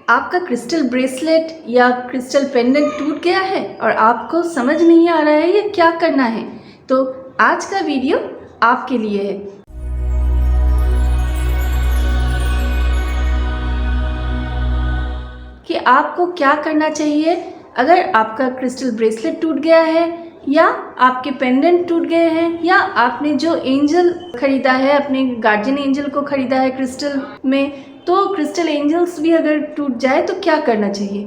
आपका crystal bracelet या crystal pendant टूट गया है और आपको समझ नहीं आ रहा है ये क्या करना है, तो आज का वीडियो आपके लिए है। कि आपको क्या करना चाहिए अगर आपका क्रिस्टल ब्रेसलेट टूट गया है या आपके पेंडेंट टूट गए हैं या आपने जो एंजल खरीदा है, अपने गार्जियन एंजल को खरीदा है क्रिस्टल में, तो क्रिस्टल एंजल्स भी अगर टूट जाए तो क्या करना चाहिए।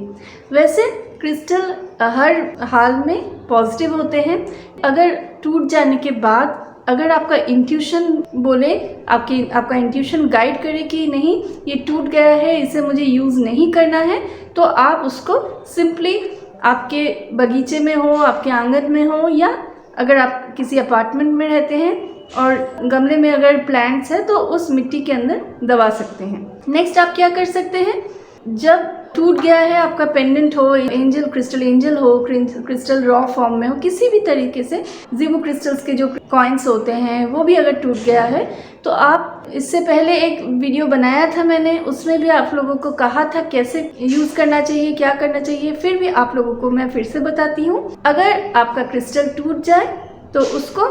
वैसे क्रिस्टल हर हाल में पॉजिटिव होते हैं। अगर टूट जाने के बाद अगर आपका इंट्यूशन बोले, आपका इंट्यूशन गाइड करे कि नहीं ये टूट गया है, इसे मुझे यूज़ नहीं करना है, तो आप उसको सिंपली आपके बगीचे में हो, आपके आंगन में हो, या अगर आप किसी अपार्टमेंट में रहते हैं और गमले में अगर प्लांट्स है तो उस मिट्टी के अंदर दबा सकते हैं। नेक्स्ट आप क्या कर सकते हैं, जब टूट गया है आपका पेंडेंट हो, एंजल क्रिस्टल एंजल हो, क्रिस्टल रॉ फॉर्म में हो, किसी भी तरीके से ज़ीबो क्रिस्टल्स के जो कॉइन्स होते हैं वो भी अगर टूट गया है, तो आप इससे पहले एक वीडियो बनाया था मैंने, उसमें भी आप लोगों को कहा था कैसे यूज़ करना चाहिए, क्या करना चाहिए। फिर भी आप लोगों को मैं फिर से बताती हूँ। अगर आपका क्रिस्टल टूट जाए तो उसको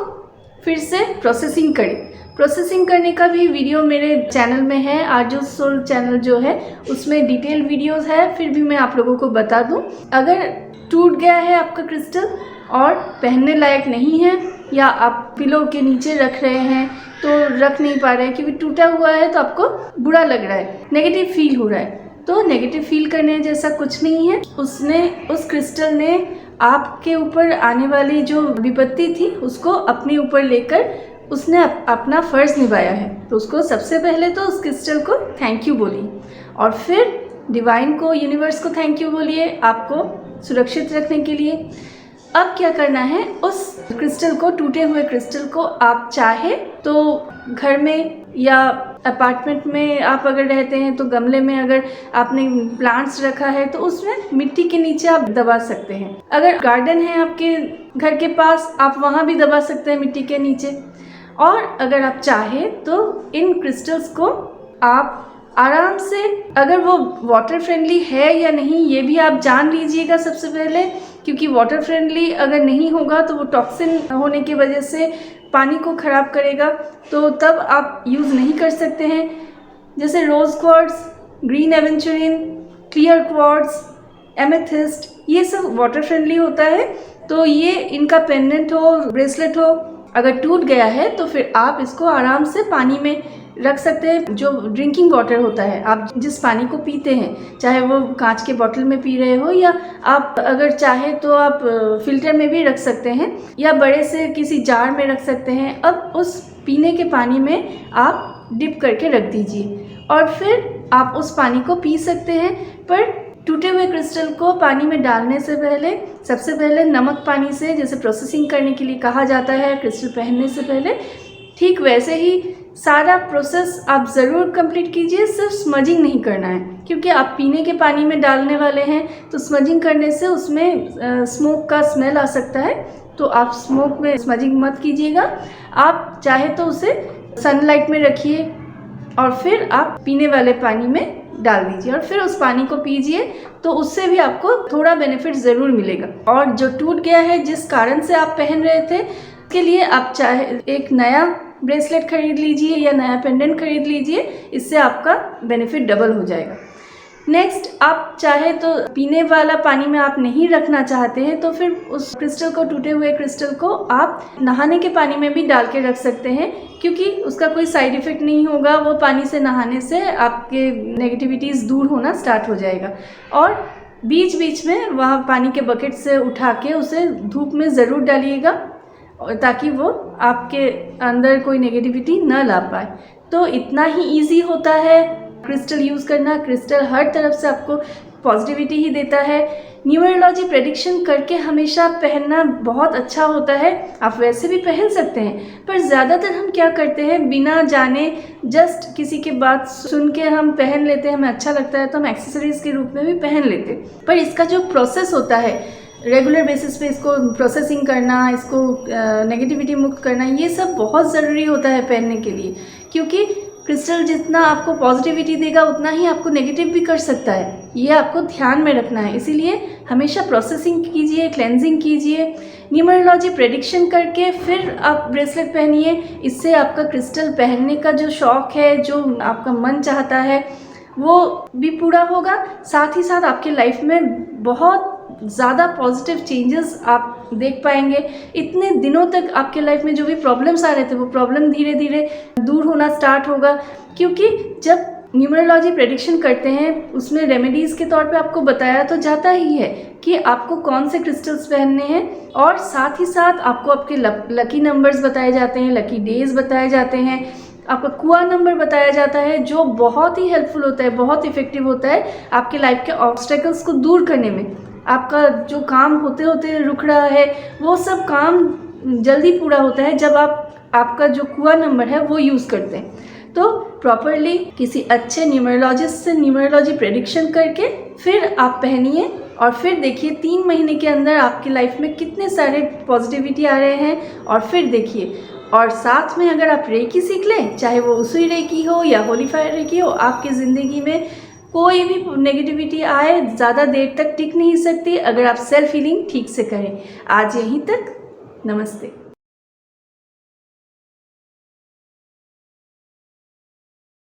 फिर से प्रोसेसिंग करें। प्रोसेसिंग करने का भी वीडियो मेरे चैनल में है, आरजू सोल चैनल जो है उसमें डिटेल वीडियोस है। फिर भी मैं आप लोगों को बता दूं, अगर टूट गया है आपका क्रिस्टल और पहनने लायक नहीं है, या आप पिलो के नीचे रख रहे हैं तो रख नहीं पा रहे हैं क्योंकि टूटा हुआ है, तो आपको बुरा लग रहा है, नेगेटिव फील हो रहा है, तो नेगेटिव फील करने जैसा कुछ नहीं है। उस क्रिस्टल ने आपके ऊपर आने वाली जो विपत्ति थी उसको अपने ऊपर लेकर उसने अपना फ़र्ज़ निभाया है। तो उसको सबसे पहले तो उस क्रिस्टल को थैंक यू बोलिए, और फिर डिवाइन को, यूनिवर्स को थैंक यू बोलिए आपको सुरक्षित रखने के लिए। अब क्या करना है, उस क्रिस्टल को, टूटे हुए क्रिस्टल को आप चाहे तो घर में या अपार्टमेंट में आप अगर रहते हैं तो गमले में अगर आपने प्लांट्स रखा है तो उसमें मिट्टी के नीचे आप दबा सकते हैं। अगर गार्डन है आपके घर के पास, आप वहाँ भी दबा सकते हैं मिट्टी के नीचे। और अगर आप चाहें तो इन क्रिस्टल्स को आप आराम से, अगर वो वाटर फ्रेंडली है या नहीं ये भी आप जान लीजिएगा सबसे पहले, क्योंकि वाटर फ्रेंडली अगर नहीं होगा तो वो टॉक्सिन होने की वजह से पानी को ख़राब करेगा, तो तब आप यूज़ नहीं कर सकते हैं। जैसे rose quartz, green aventurine, clear quartz, amethyst, ये सब वाटर फ्रेंडली होता है। तो ये इनका पेंडेंट हो, ब्रेसलेट हो, अगर टूट गया है तो फिर आप इसको आराम से पानी में रख सकते हैं। जो ड्रिंकिंग वाटर होता है, आप जिस पानी को पीते हैं, चाहे वो कांच के बोतल में पी रहे हो या आप अगर चाहे तो आप फिल्टर में भी रख सकते हैं या बड़े से किसी जार में रख सकते हैं। अब उस पीने के पानी में आप डिप करके रख दीजिए और फिर आप उस पानी को पी सकते हैं। पर टूटे हुए क्रिस्टल को पानी में डालने से पहले सबसे पहले नमक पानी से, जैसे प्रोसेसिंग करने के लिए कहा जाता है क्रिस्टल पहनने से पहले, ठीक वैसे ही सारा प्रोसेस आप ज़रूर कंप्लीट कीजिए। सिर्फ स्मजिंग नहीं करना है, क्योंकि आप पीने के पानी में डालने वाले हैं, तो स्मजिंग करने से उसमें स्मोक का स्मेल आ सकता है, तो आप स्मोक में स्मजिंग मत कीजिएगा। आप चाहे तो उसे सनलाइट में रखिए और फिर आप पीने वाले पानी में डाल दीजिए और फिर उस पानी को पीजिए, तो उससे भी आपको थोड़ा बेनिफिट ज़रूर मिलेगा। और जो टूट गया है, जिस कारण से आप पहन रहे थे, उसके लिए आप चाहे एक नया ब्रेसलेट खरीद लीजिए या नया पेंडेंट खरीद लीजिए, इससे आपका बेनिफिट डबल हो जाएगा। नेक्स्ट, आप चाहे तो पीने वाला पानी में आप नहीं रखना चाहते हैं तो फिर उस क्रिस्टल को, टूटे हुए क्रिस्टल को आप नहाने के पानी में भी डाल के रख सकते हैं, क्योंकि उसका कोई साइड इफ़ेक्ट नहीं होगा। वो पानी से नहाने से आपके नेगेटिविटीज़ दूर होना स्टार्ट हो जाएगा। और बीच बीच में वहाँ पानी के बकेट से उठा के उसे धूप में ज़रूर डालिएगा, ताकि वो आपके अंदर कोई नेगेटिविटी न ला पाए। तो इतना ही ईजी होता है क्रिस्टल यूज़ करना। क्रिस्टल हर तरफ से आपको पॉजिटिविटी ही देता है। न्यूमरोलॉजी प्रेडिक्शन करके हमेशा पहनना बहुत अच्छा होता है, आप वैसे भी पहन सकते हैं, पर ज़्यादातर हम क्या करते हैं, बिना जाने जस्ट किसी की बात सुन के हम पहन लेते हैं, हमें अच्छा लगता है तो हम एक्सेसरीज़ के रूप में भी पहन लेते हैं। पर इसका जो प्रोसेस होता है, रेगुलर बेसिस पे इसको प्रोसेसिंग करना, इसको नेगेटिविटी मुक्त करना, ये सब बहुत ज़रूरी होता है पहनने के लिए, क्योंकि क्रिस्टल जितना आपको पॉजिटिविटी देगा उतना ही आपको नेगेटिव भी कर सकता है, ये आपको ध्यान में रखना है। इसीलिए हमेशा प्रोसेसिंग कीजिए, क्लेंजिंग कीजिए, न्यूमरोलॉजी प्रेडिक्शन करके फिर आप ब्रेसलेट पहनिए। इससे आपका क्रिस्टल पहनने का जो शौक़ है, जो आपका मन चाहता है, वो भी पूरा होगा। साथ ही साथ आपके लाइफ में बहुत ज़्यादा पॉजिटिव चेंजेस आप देख पाएंगे। इतने दिनों तक आपके लाइफ में जो भी प्रॉब्लम्स आ रहे थे वो प्रॉब्लम धीरे धीरे दूर होना स्टार्ट होगा, क्योंकि जब न्यूमरोलॉजी प्रेडिक्शन करते हैं उसमें रेमेडीज़ के तौर पे आपको बताया तो जाता ही है कि आपको कौन से क्रिस्टल्स पहनने हैं, और साथ ही साथ आपको आपके लकी नंबर्स बताए जाते हैं, लकी डेज बताए जाते हैं, आपका कुआ नंबर बताया जाता है, जो बहुत ही हेल्पफुल होता है, बहुत इफेक्टिव होता है आपके लाइफ के ऑब्स्टेकल्स को दूर करने में। आपका जो काम होते होते रुक रहा है वो सब काम जल्दी पूरा होता है जब आपका जो कुआ नंबर है वो यूज़ करते हैं। तो प्रॉपरली किसी अच्छे न्यूमरोलॉजिस्ट से न्यूमरोलॉजी प्रेडिक्शन करके फिर आप पहनिए, और फिर देखिए 3 महीने के अंदर आपकी लाइफ में कितने सारे पॉजिटिविटी आ रहे हैं। और फिर देखिए, और साथ में अगर आप रेकी सीख लें, चाहे वो उसुई रेकी हो या होली फायर रेकी हो, आपकी ज़िंदगी में कोई भी नेगेटिविटी आए ज़्यादा देर तक टिक नहीं सकती अगर आप सेल्फ हीलिंग ठीक से करें। आज यहीं तक, नमस्ते।